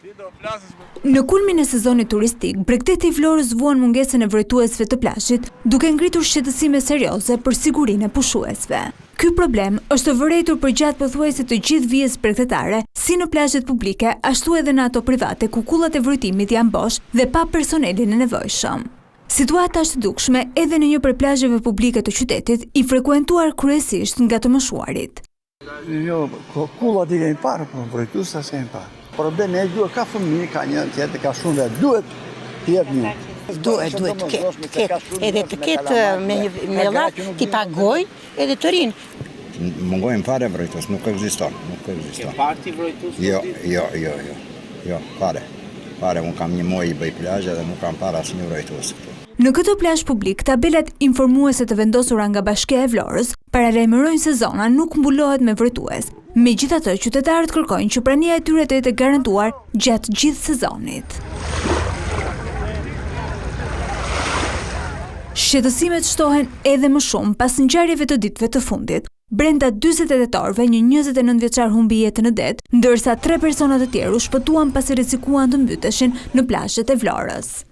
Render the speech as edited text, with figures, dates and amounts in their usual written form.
Në kulmin e sezonit turistik, Bregdeti i Vlorës vuan mungesën e vërtetuesve të plazhit, duke ngritur shqetësime serioze për sigurinë e pushuesve. Ky problem është vërejtur përgjatë pothuajse të gjithë vijës bregdetare, si në plazhet publike, ashtu edhe në ato private ku kullat e vërtetimit janë bosh dhe pa personelin e nevojshëm. Situata është e dukshme edhe në një prej plazheve publike të qytetit, i frekuentuar kryesisht nga të moshuarit. Jo, kullat i kemi parë, po vërtetues s'e kemi parë. Problemi e duhet ka fëmijë, ka një tjetër, ka shumë dhe duhet të jetë një. Duhet të ketë, edhe të ketë me llat, t'i pagojnë edhe të rinë. Mungojnë fare vërtetues, nuk ekziston. Ke parti vërtetues? Jo, fare. Unë kam një muaj i bëj plazhe dhe nuk kam parë asnjë vërtetues këtu. Në këtë plazh publik, tabelat informuese të vendosura nga Bashkia e Vlorës paralajmërojnë se zona nuk mbulohet me vërtetues. Megjithatë, qytetarët kërkojnë që prania e tyre të jetë garantuar gjatë gjithë sezonit. Shqetësimet shtohen edhe më shumë pas ngjarjeve të ditëve të fundit. Brenda 48 orëve, një 29 vjeçar humbi jetën në det, ndërsa 3 persona të tjerë u shpëtuan pasi rrezikuan të mbyteshin në plazhet e Vlorës.